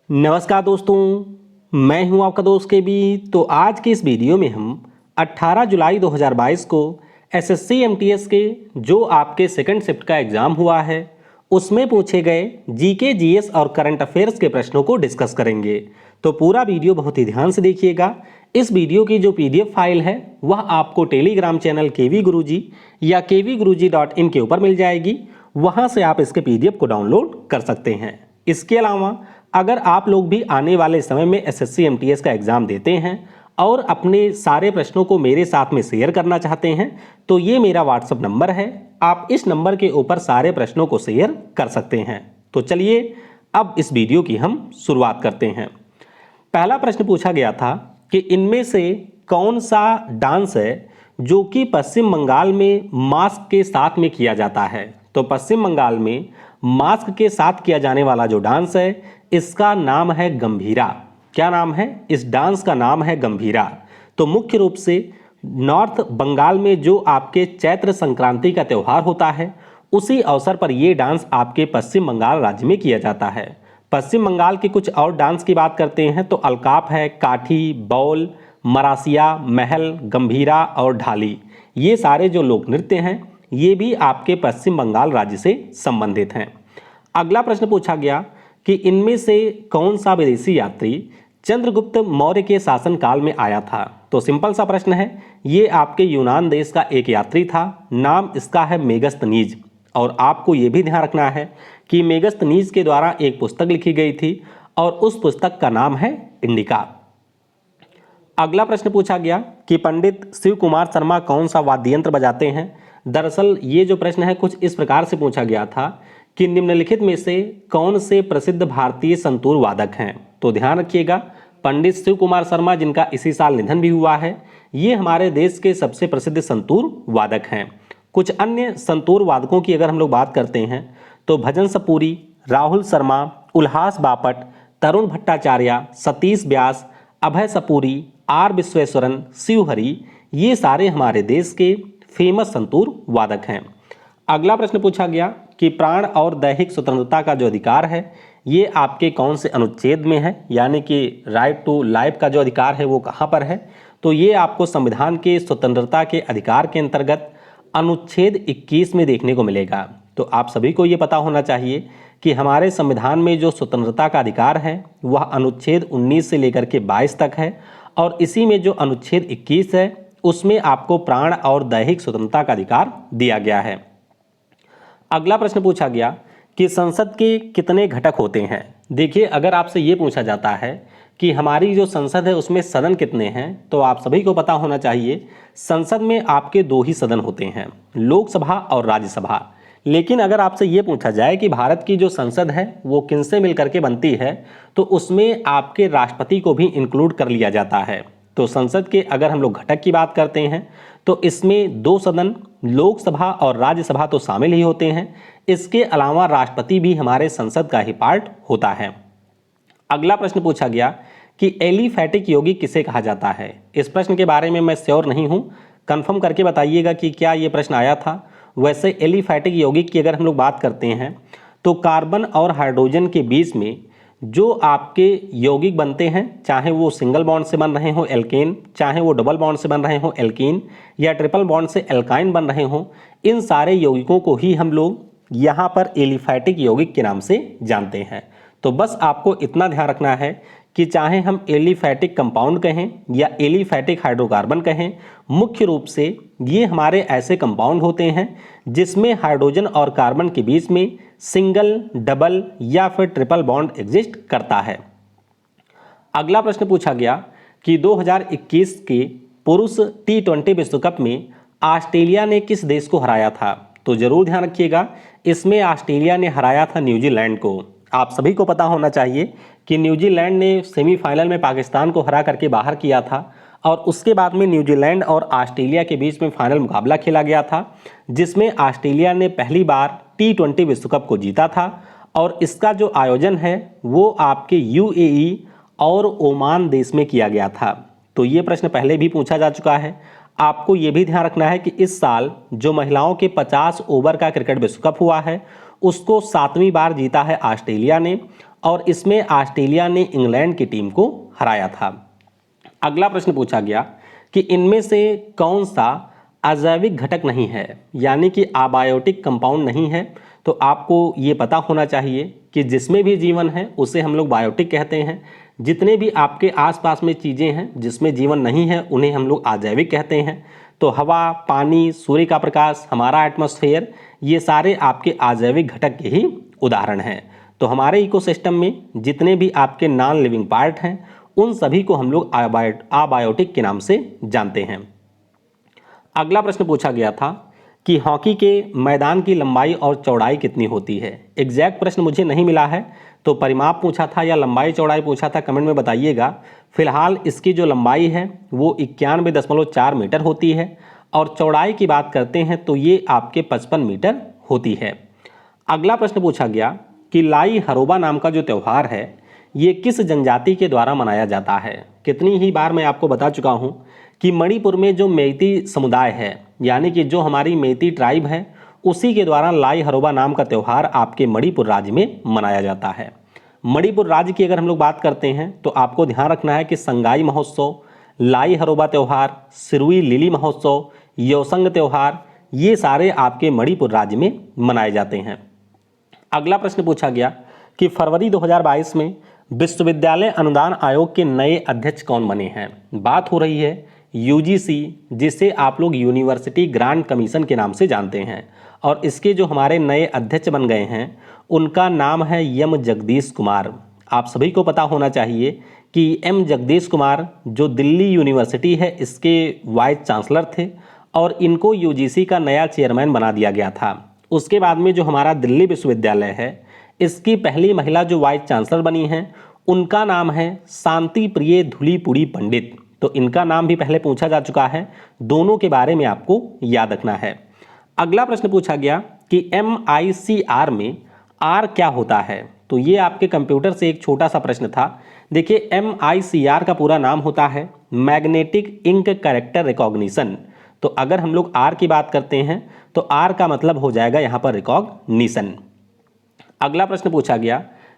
नमस्कार दोस्तों, मैं हूं आपका दोस्त केबी। तो आज के इस वीडियो में हम 18 जुलाई 2022 को एसएससी एमटीएस के जो आपके सेकंड शिफ्ट का एग्ज़ाम हुआ है उसमें पूछे गए जीके जीएस और करंट अफेयर्स के प्रश्नों को डिस्कस करेंगे। तो पूरा वीडियो बहुत ही ध्यान से देखिएगा। इस वीडियो की जो पीडीएफ फाइल है वह आपको टेलीग्राम चैनल केवी गुरुजी या kvguruji.in के ऊपर मिल जाएगी। वहां से आप इसके पीडीएफ को डाउनलोड कर सकते हैं। इसके अलावा अगर आप लोग भी आने वाले समय में एसएससी एमटीएस का एग्ज़ाम देते हैं और अपने सारे प्रश्नों को मेरे साथ में शेयर करना चाहते हैं तो ये मेरा व्हाट्सएप नंबर है। आप इस नंबर के ऊपर सारे प्रश्नों को शेयर कर सकते हैं। तो चलिए अब इस वीडियो की हम शुरुआत करते हैं। पहला प्रश्न पूछा गया था कि इनमें से कौन सा डांस है जो कि पश्चिम बंगाल में मास्क के साथ में किया जाता है। तो पश्चिम बंगाल में मास्क के साथ किया जाने वाला जो डांस है इसका नाम है गंभीरा। क्या नाम है? इस डांस का नाम है गंभीरा। तो मुख्य रूप से नॉर्थ बंगाल में जो आपके चैत्र संक्रांति का त्यौहार होता है उसी अवसर पर यह डांस आपके पश्चिम बंगाल राज्य में किया जाता है। पश्चिम बंगाल के कुछ और डांस की बात करते हैं तो अलकाप है, काठी, बौल, मरासिया, महल, गंभीरा और ढाली। ये सारे जो लोक नृत्य हैं ये भी आपके पश्चिम बंगाल राज्य से संबंधित हैं। अगला प्रश्न पूछा गया कि इनमें से कौन सा विदेशी यात्री चंद्रगुप्त मौर्य के शासनकाल में आया था। तो सिंपल सा प्रश्न है, ये आपके यूनान देश का एक यात्री था। नाम इसका है मेगस्थनीज। और आपको ये भी ध्यान रखना है कि मेगस्थनीज के द्वारा एक पुस्तक लिखी गई थी और उस पुस्तक का नाम है इंडिका। अगला प्रश्न पूछा गया कि पंडित शिव कुमार शर्मा कौन सा वाद्य यंत्र बजाते हैं। दरअसल ये जो प्रश्न है कुछ इस प्रकार से पूछा गया था कि निम्नलिखित में से कौन से प्रसिद्ध भारतीय संतूर वादक हैं। तो ध्यान रखिएगा, पंडित शिव कुमार शर्मा जिनका इसी साल निधन भी हुआ है, ये हमारे देश के सबसे प्रसिद्ध संतूर वादक हैं। कुछ अन्य संतूर वादकों की अगर हम लोग बात करते हैं तो भजन सपूरी, राहुल शर्मा, उल्हास बापट, तरुण भट्टाचार्य, सतीश व्यास, अभय सपूरी, आर विश्वेश्वरन, शिवहरी, ये सारे हमारे देश के फेमस संतूर वादक हैं। अगला प्रश्न पूछा गया कि प्राण और दैहिक स्वतंत्रता का जो अधिकार है ये आपके कौन से अनुच्छेद में है, यानी कि राइट टू लाइफ का जो अधिकार है वो कहाँ पर है। तो ये आपको संविधान के स्वतंत्रता के अधिकार के अंतर्गत अनुच्छेद 21 में देखने को मिलेगा। तो आप सभी को ये पता होना चाहिए कि हमारे संविधान में जो स्वतंत्रता का अधिकार है वह अनुच्छेद 19 से लेकर के 22 तक है और इसी में जो अनुच्छेद 21 है उसमें आपको प्राण और दैहिक स्वतंत्रता का अधिकार दिया गया है। अगला प्रश्न पूछा गया कि संसद के कितने घटक होते हैं। देखिए, अगर आपसे ये पूछा जाता है कि हमारी जो संसद है उसमें सदन कितने हैं तो आप सभी को पता होना चाहिए संसद में आपके दो ही सदन होते हैं, लोकसभा और राज्यसभा। लेकिन अगर आपसे ये पूछा जाए कि भारत की जो संसद है वो किनसे मिलकर के बनती है तो उसमें आपके राष्ट्रपति को भी इंक्लूड कर लिया जाता है। तो संसद के अगर हम लोग घटक की बात करते हैं तो इसमें दो सदन, लोकसभा और राज्यसभा तो शामिल ही होते हैं। इसके अलावा राष्ट्रपति भी हमारे संसद का ही पार्ट होता है। अगला प्रश्न पूछा गया कि एलिफैटिक यौगिक किसे कहा जाता है। इस प्रश्न के बारे में मैं श्योर नहीं हूं, कंफर्म करके बताइएगा कि क्या ये प्रश्न आया था। वैसे एलिफैटिक यौगिक की अगर हम लोग बात करते हैं तो कार्बन और हाइड्रोजन के बीच में जो आपके यौगिक बनते हैं, चाहे वो सिंगल बॉन्ड से बन रहे हो एल्केन, चाहे वो डबल बॉन्ड से बन रहे हो एल्कीन या ट्रिपल बॉन्ड से एल्काइन बन रहे हो, इन सारे यौगिकों को ही हम लोग यहाँ पर एलिफैटिक यौगिक के नाम से जानते हैं। तो बस आपको इतना ध्यान रखना है कि चाहे हम एलिफैटिक कंपाउंड कहें या एलिफैटिक हाइड्रोकार्बन कहें, मुख्य रूप से ये हमारे ऐसे कंपाउंड होते हैं जिसमें हाइड्रोजन और कार्बन के बीच में सिंगल, डबल या फिर ट्रिपल बॉन्ड एग्जिस्ट करता है। अगला प्रश्न पूछा गया कि 2021 के पुरुष T20 विश्व कप में ऑस्ट्रेलिया ने किस देश को हराया था। तो जरूर ध्यान रखिएगा, इसमें ऑस्ट्रेलिया ने हराया था न्यूजीलैंड को। आप सभी को पता होना चाहिए कि न्यूजीलैंड ने सेमीफाइनल में पाकिस्तान को हरा करके बाहर किया था और उसके बाद में न्यूजीलैंड और ऑस्ट्रेलिया के बीच में फाइनल मुकाबला खेला गया था जिसमें ऑस्ट्रेलिया ने पहली बार T20 विश्व कप को जीता था। और इसका जो आयोजन है वो आपके UAE और ओमान देश में किया गया था। तो ये प्रश्न पहले भी पूछा जा चुका है। आपको ये भी ध्यान रखना है कि इस साल जो महिलाओं के 50 ओवर का क्रिकेट विश्व कप हुआ है उसको 7वीं बार जीता है ऑस्ट्रेलिया ने और इसमें ऑस्ट्रेलिया ने इंग्लैंड की टीम को हराया था। अगला प्रश्न पूछा गया कि इनमें से कौन सा अजैविक घटक नहीं है, यानी कि अबायोटिक कंपाउंड नहीं है। तो आपको ये पता होना चाहिए कि जिसमें भी जीवन है उसे हम लोग बायोटिक कहते हैं। जितने भी आपके आसपास में चीज़ें हैं जिसमें जीवन नहीं है उन्हें हम लोग अजैविक कहते हैं। तो हवा, पानी, सूर्य का प्रकाश, हमारा एटमॉस्फेयर, ये सारे आपके अजैविक घटक के ही उदाहरण हैं। तो हमारे इकोसिस्टम में जितने भी आपके नॉन लिविंग पार्ट हैं उन सभी को हम लोग अबायोटिक के नाम से जानते हैं। अगला प्रश्न पूछा गया था कि हॉकी के मैदान की लंबाई और चौड़ाई कितनी होती है। एग्जैक्ट प्रश्न मुझे नहीं मिला है, तो परिमाप पूछा था या लंबाई चौड़ाई पूछा था, कमेंट में बताइएगा। फिलहाल इसकी जो लंबाई है वो 91.4 मीटर होती है और चौड़ाई की बात करते हैं तो ये आपके 55 मीटर होती है। अगला प्रश्न पूछा गया कि लाई हरोबा नाम का जो त्यौहार है ये किस जनजाति के द्वारा मनाया जाता है। कितनी ही बार मैं आपको बता चुका हूँ कि मणिपुर में जो मेइती समुदाय है, यानी कि जो हमारी मेइती ट्राइब है, उसी के द्वारा लाई हरोबा नाम का त्यौहार आपके मणिपुर राज्य में मनाया जाता है। मणिपुर राज्य की अगर हम लोग बात करते हैं तो आपको ध्यान रखना है कि संगाई महोत्सव, लाई हरोबा त्यौहार, सिरुई लिली महोत्सव, योसंग त्यौहार, ये सारे आपके मणिपुर राज्य में मनाए जाते हैं। अगला प्रश्न पूछा गया कि फरवरी 2022 में विश्वविद्यालय अनुदान आयोग के नए अध्यक्ष कौन बने हैं। बात हो रही है यूजीसी, जिसे आप लोग यूनिवर्सिटी ग्रांट कमीशन के नाम से जानते हैं, और इसके जो हमारे नए अध्यक्ष बन गए हैं उनका नाम है एम जगदीश कुमार। आप सभी को पता होना चाहिए कि एम जगदीश कुमार जो दिल्ली यूनिवर्सिटी है इसके वाइस चांसलर थे और इनको यूजीसी का नया चेयरमैन बना दिया गया था। उसके बाद में जो हमारा दिल्ली विश्वविद्यालय है इसकी पहली महिला जो वाइस चांसलर बनी हैं उनका नाम है शांति प्रिय धुलीपुड़ी पंडित। तो इनका नाम भी पहले पूछा जा चुका है, दोनों के बारे में आपको याद रखना है। अगला प्रश्न पूछा गया कि MICR में R क्या होता है। तो ये आपके कंप्यूटर से एक छोटा सा प्रश्न था। देखिए MICR का पूरा नाम होता है मैग्नेटिक इंक कैरेक्टर रिकॉग्निशन। तो अगर हम लोग R की बात करते हैं तो R का मतलब हो जाएगा यहाँ पर रिकॉग्निशन। अगला प्रश्न पूछा गया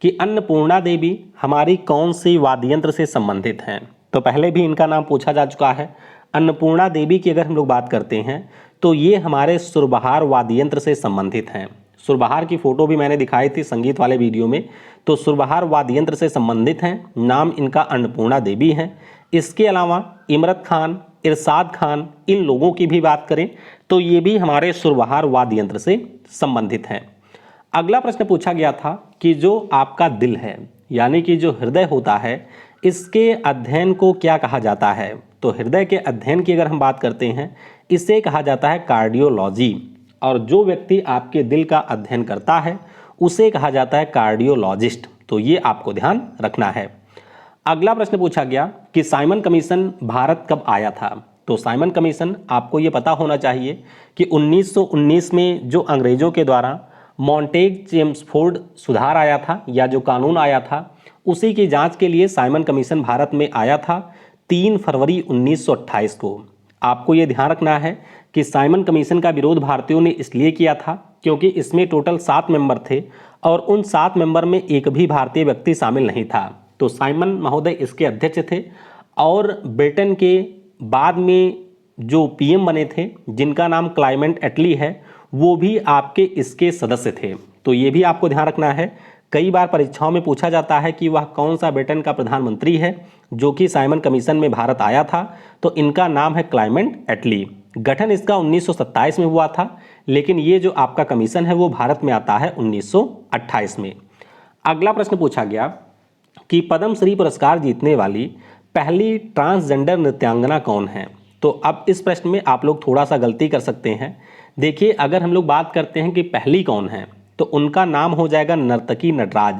कि अन्नपूर्णा देवी हमारी कौन सी वाद्य यंत्र से संबंधित हैं। तो पहले भी इनका नाम पूछा जा चुका है। अन्नपूर्णा देवी की अगर हम लोग बात करते हैं तो ये हमारे सुरबहार वाद्य यंत्र से संबंधित हैं। सुरबहार की फोटो भी मैंने दिखाई थी संगीत वाले वीडियो में। तो सुरबहार वाद्य यंत्र से संबंधित हैं, नाम इनका अन्नपूर्णा देवी है। इसके अलावा इमरत खान, इरशाद खान, इन लोगों की भी बात करें तो ये भी हमारे सुरबहार वाद्य यंत्र से संबंधित हैं। अगला प्रश्न पूछा गया था कि जो आपका दिल है यानी कि जो हृदय होता है इसके अध्ययन को क्या कहा जाता है। तो हृदय के अध्ययन की अगर हम बात करते हैं इसे कहा जाता है कार्डियोलॉजी, और जो व्यक्ति आपके दिल का अध्ययन करता है उसे कहा जाता है कार्डियोलॉजिस्ट। तो ये आपको ध्यान रखना है। अगला प्रश्न पूछा गया कि साइमन कमीशन भारत कब आया था। तो साइमन कमीशन आपको ये पता होना चाहिए कि 1919 में जो अंग्रेजों के द्वारा मॉन्टेग चेम्सफोर्ड सुधार आया था या जो कानून आया था उसी की जांच के लिए साइमन कमीशन भारत में आया था 3 फरवरी 1928 को। आपको ये ध्यान रखना है कि साइमन कमीशन का विरोध भारतीयों ने इसलिए किया था क्योंकि इसमें टोटल 7 मेंबर थे और उन 7 मेंबर में एक भी भारतीय व्यक्ति शामिल नहीं था। तो साइमन महोदय इसके अध्यक्ष थे और ब्रिटेन के बाद में जो पीएम बने थे जिनका नाम क्लाइमेट एटली है वो भी आपके इसके सदस्य थे। तो ये भी आपको ध्यान रखना है। कई बार परीक्षाओं में पूछा जाता है कि वह कौन सा ब्रिटेन का प्रधानमंत्री है जो कि साइमन कमीशन में भारत आया था। तो इनका नाम है क्लाइमेट एटली। गठन इसका 1927 में हुआ था, लेकिन ये जो आपका कमीशन है वो भारत में आता है 1928 में। अगला प्रश्न पूछा गया कि पद्मश्री पुरस्कार जीतने वाली पहली ट्रांसजेंडर नृत्यांगना कौन है। तो अब इस प्रश्न में आप लोग थोड़ा सा गलती कर सकते हैं। देखिए अगर हम लोग बात करते हैं कि पहली कौन है तो उनका नाम हो जाएगा नर्तकी नटराज,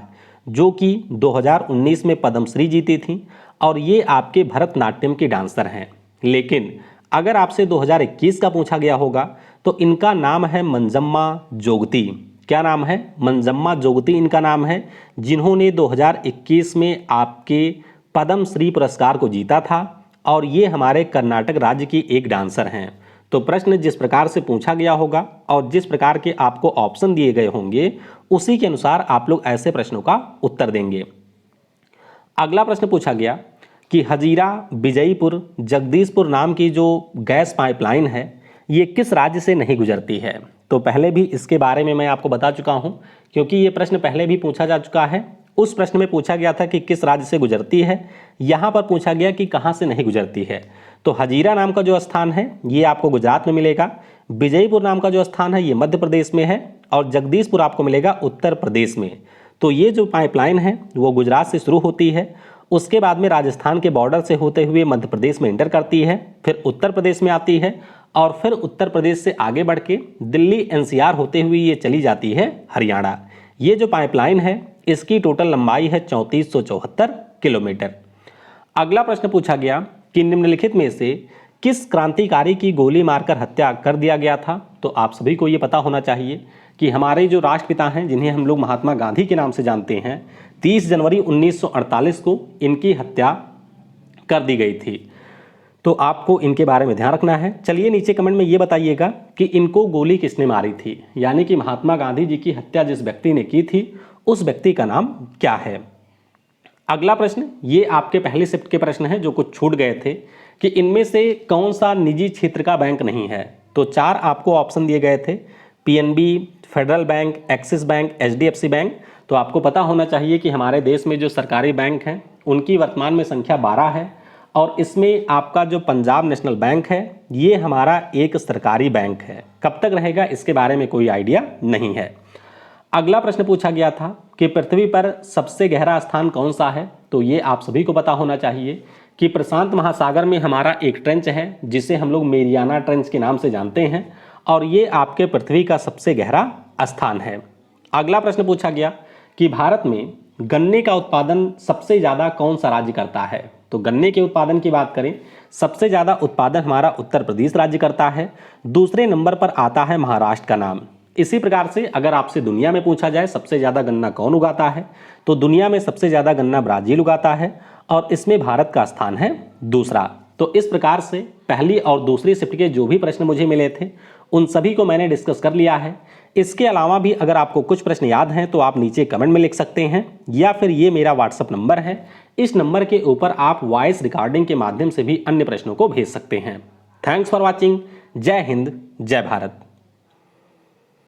जो कि 2019 में पद्मश्री जीती थी और ये आपके भरतनाट्यम की डांसर हैं। लेकिन अगर आपसे 2021 का पूछा गया होगा तो इनका नाम है मंजम्मा जोगती। क्या नाम है? मंजम्मा जोगती इनका नाम है, जिन्होंने 2021 में आपके पद्मश्री पुरस्कार को जीता था और ये हमारे कर्नाटक राज्य की एक डांसर हैं। तो प्रश्न जिस प्रकार से पूछा गया होगा और जिस प्रकार के आपको ऑप्शन दिए गए होंगे उसी के अनुसार आप लोग ऐसे प्रश्नों का उत्तर देंगे। अगला प्रश्न पूछा गया कि हजीरा विजयपुर जगदीशपुर नाम की जो गैस पाइपलाइन है ये किस राज्य से नहीं गुजरती है। तो पहले भी इसके बारे में मैं आपको बता चुका हूं, क्योंकि ये प्रश्न पहले भी पूछा जा चुका है। उस प्रश्न में पूछा गया था कि किस राज्य से गुजरती है, यहाँ पर पूछा गया कि कहाँ से नहीं गुजरती है। तो हजीरा नाम का जो स्थान है ये आपको गुजरात में मिलेगा, विजयपुर नाम का जो स्थान है ये मध्य प्रदेश में है और जगदीशपुर आपको मिलेगा उत्तर प्रदेश में। तो ये जो पाइपलाइन है वो गुजरात से शुरू होती है, उसके बाद में राजस्थान के बॉर्डर से होते हुए मध्य प्रदेश में एंटर करती है, फिर उत्तर प्रदेश में आती है और फिर उत्तर प्रदेश से आगे बढ़ के दिल्ली एनसीआर होते हुए ये चली जाती है हरियाणा। ये जो पाइपलाइन है इसकी टोटल लंबाई है 3474 किलोमीटर। अगला प्रश्न पूछा गया कि निम्नलिखित में से किस क्रांतिकारी की गोली मारकर हत्या कर दिया गया था। तो आप सभी को ये पता होना चाहिए कि हमारे जो राष्ट्रपिता हैं जिन्हें हम लोग महात्मा गांधी के नाम से जानते हैं, 30 जनवरी 1948 को इनकी हत्या कर दी गई थी। तो आपको इनके बारे में ध्यान रखना है। चलिए नीचे कमेंट में ये बताइएगा कि इनको गोली किसने मारी थी, यानी कि महात्मा गांधी जी की हत्या जिस व्यक्ति ने की थी उस व्यक्ति का नाम क्या है। अगला प्रश्न ये आपके पहले शिफ्ट के प्रश्न हैं जो कुछ छूट गए थे कि इनमें से कौन सा निजी क्षेत्र का बैंक नहीं है। तो 4 आपको ऑप्शन दिए गए थे, PNB, federal bank, axis bank, HDFC bank. तो आपको पता होना चाहिए कि हमारे देश में जो सरकारी बैंक हैं उनकी वर्तमान में संख्या 12 है और इसमें आपका जो पंजाब नेशनल बैंक है ये हमारा एक सरकारी बैंक है। कब तक रहेगा इसके बारे में कोई आइडिया नहीं है। अगला प्रश्न पूछा गया था कि पृथ्वी पर सबसे गहरा स्थान कौन सा है। तो ये आप सभी को पता होना चाहिए कि प्रशांत महासागर में हमारा एक ट्रेंच है जिसे हम लोग मेरियाना ट्रेंच के नाम से जानते हैं और ये आपके पृथ्वी का सबसे गहरा स्थान है। अगला प्रश्न पूछा गया कि भारत में गन्ने का उत्पादन सबसे ज़्यादा कौन सा राज्य करता है। तो गन्ने के उत्पादन की बात करें, सबसे ज़्यादा उत्पादन हमारा उत्तर प्रदेश राज्य करता है, दूसरे नंबर पर आता है महाराष्ट्र का नाम। इसी प्रकार से अगर आपसे दुनिया में पूछा जाए सबसे ज़्यादा गन्ना कौन उगाता है, तो दुनिया में सबसे ज़्यादा गन्ना ब्राज़ील उगाता है और इसमें भारत का स्थान है दूसरा। तो इस प्रकार से पहली और दूसरी शिफ्ट के जो भी प्रश्न मुझे मिले थे उन सभी को मैंने डिस्कस कर लिया है। इसके अलावा भी अगर आपको कुछ प्रश्न याद हैं तो आप नीचे कमेंट में लिख सकते हैं या फिर ये मेरा व्हाट्सअप नंबर है, इस नंबर के ऊपर आप वॉइस रिकॉर्डिंग के माध्यम से भी अन्य प्रश्नों को भेज सकते हैं। Thanks for watching. जय हिंद, जय भारत।